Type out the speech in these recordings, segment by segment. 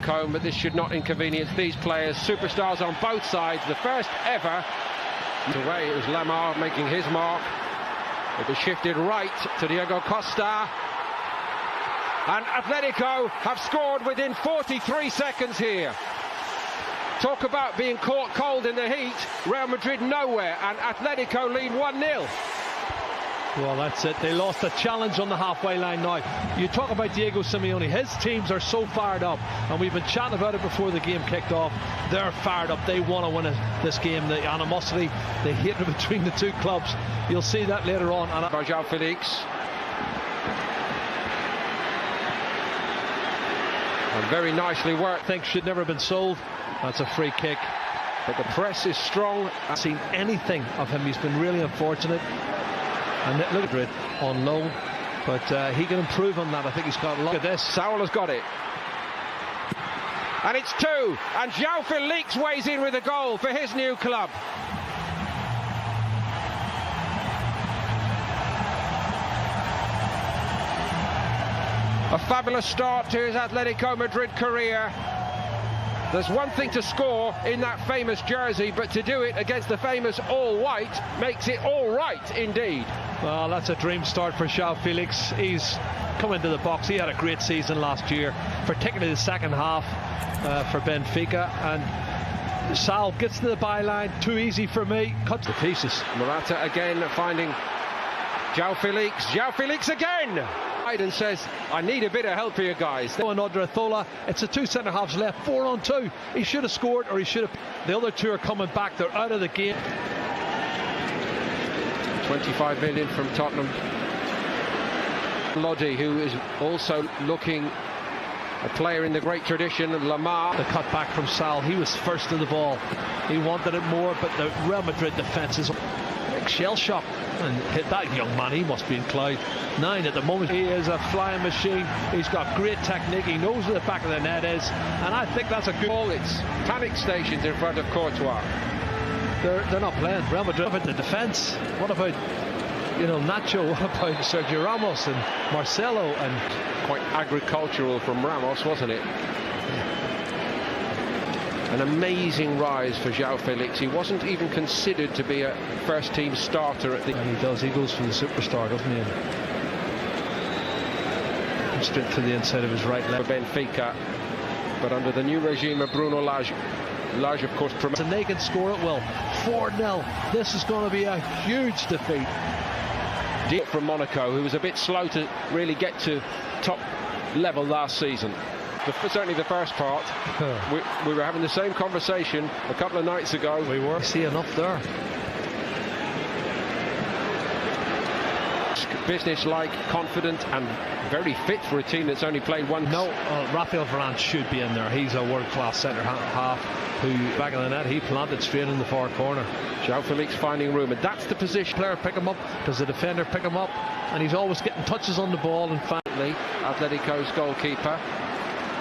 home, but this should not inconvenience these players. Superstars on both sides. The first ever. Away, it was Lamar making his mark. It was shifted right to Diego Costa. And Atletico have scored within 43 seconds here. Talk about being caught cold in the heat. Real Madrid nowhere, and Atletico lead 1-0. Well, that's it. They lost a challenge on the halfway line now. You talk about Diego Simeone. His teams are so fired up, and we've been chatting about it before the game kicked off. They're fired up. They want to win this game. The animosity, the hatred between the two clubs. You'll see that later on. And João Felix. And very nicely worked. I think should never have been sold. That's a free kick. But the press is strong. I haven't seen anything of him. He's been really unfortunate. And look at it on loan, but he can improve on that. I think he's got a lot. Look at this. Saul has got it. And it's 2. And João Felix weighs in with a goal for his new club. A fabulous start to his Atletico Madrid career. There's one thing to score in that famous jersey, but to do it against the famous all-white makes it all right indeed. Well, that's a dream start for João Felix. He's come into the box. He had a great season last year, particularly the second half for Benfica. And Sal gets to the byline, too easy for me, cuts to pieces. Morata again finding João Felix. João Felix again! And says, I need a bit of help here, guys. Odriozola, it's the two centre-halves left, 4-on-2. He should have scored, or he should have. The other two are coming back. They're out of the game. 25 million from Tottenham. Lodi, who is also looking a player in the great tradition of Lamar. The cut back from Sal, he was first to the ball. He wanted it more, but the Real Madrid defence is big shell shock. And hit that young man, he must be in cloud 9 at the moment. He is a flying machine. He's got great technique. He knows where the back of the net is, and I think that's a good ball. It's panic stations in front of Courtois. They're not playing. Real Madrid. What about the defence? What about, Nacho? What about Sergio Ramos and Marcelo? And quite agricultural from Ramos, wasn't it? An amazing rise for João Felix. He wasn't even considered to be a first-team starter at the... And he does. He goes for the superstar, doesn't he? And straight to the inside of his right leg. For Benfica, but under the new regime of Bruno Lage, of course, and they can score it well. 4-0. This is going to be a huge defeat. Deep from Monaco, who was a bit slow to really get to top level last season. Certainly the first part. We were having the same conversation a couple of nights ago. We were. See enough there. Business-like, confident and very fit for a team that's only played one. No, Rafael Varane should be in there. He's a world-class centre-half who, back in the net, he planted straight in the far corner. João Felix finding room, and that's the position. Player pick him up. Does the defender pick him up? And he's always getting touches on the ball. And finally, Atletico's goalkeeper.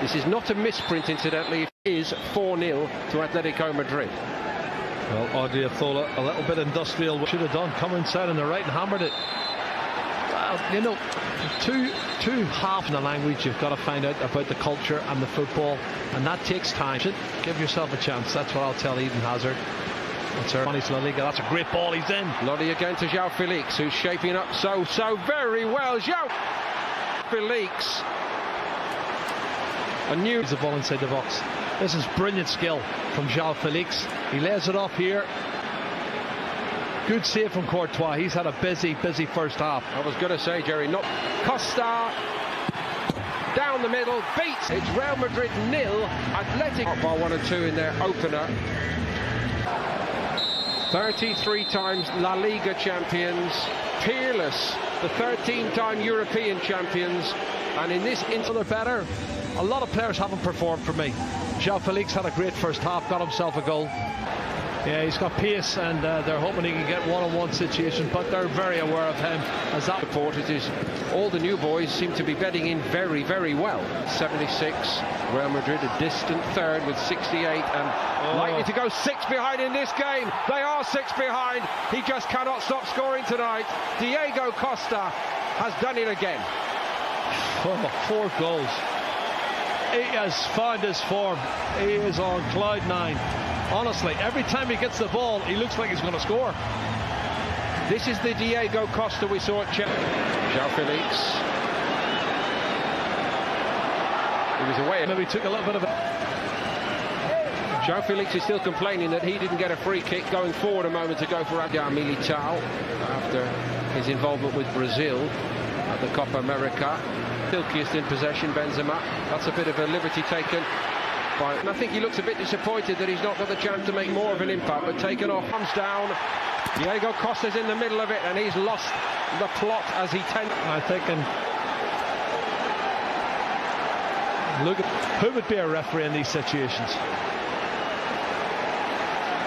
This is not a misprint, incidentally. It is 4-0 to Atletico Madrid. Well, Odriozola, a little bit industrial. Should have done. Come inside on the right and hammered it. Well, two half in the language. You've got to find out about the culture and the football, and that takes time. Give yourself a chance. That's what I'll tell Eden Hazard. That's our Spanish La Liga. That's a great ball. He's in. Lodi again to João Felix, who's shaping up so very well. João Felix. He's the ball inside the box. This is brilliant skill from João Felix. He lays it off here. Good save from Courtois. He's had a busy first half. I was going to say, Jerry, not Costa. Down the middle, beats. It's Real Madrid 0, Atletico by 1 and 2 in their opener. 33 times La Liga champions. Peerless, the 13-time European champions. And in this instance, they're better. A lot of players haven't performed for me. João Felix had a great first half, got himself a goal. Yeah, he's got pace, and they're hoping he can get one-on-one situations, but they're very aware of him. As that reported is, all the new boys seem to be bedding in very well. 76, Real Madrid a distant third with 68, and likely to go 6 behind in this game. They are 6 behind. He just cannot stop scoring tonight. Diego Costa has done it again. 4 goals He has found his form. He is on cloud 9. Honestly, every time he gets the ball, he looks like he's going to score. This is the Diego Costa we saw at João Felix. He was away. Maybe took a little bit of a... João Felix is still complaining that he didn't get a free kick going forward a moment ago for Militao after his involvement with Brazil at the Copa America. Filkiest in possession, Benzema. That's a bit of a liberty taken by... And I think he looks a bit disappointed that he's not got the chance to make more of an impact, but taken off, comes down. Diego Costa's in the middle of it, and he's lost the plot as he tends... I'm thinking... Look at... Who would be a referee in these situations?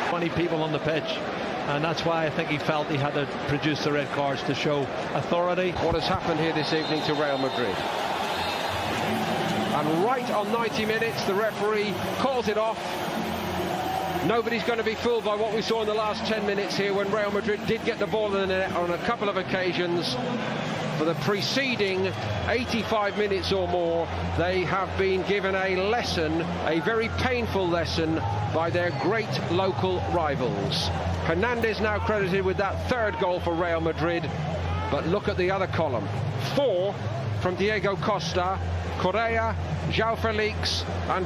20 people on the pitch, and that's why I think he felt he had to produce the red cards to show authority. What has happened here this evening to Real Madrid? And right on 90 minutes, the referee calls it off. Nobody's going to be fooled by what we saw in the last 10 minutes here when Real Madrid did get the ball in the net on a couple of occasions. For the preceding 85 minutes or more, they have been given a lesson, a very painful lesson, by their great local rivals. Hernandez now credited with that third goal for Real Madrid, but look at the other column. 4 from Diego Costa, Correa, João Felix and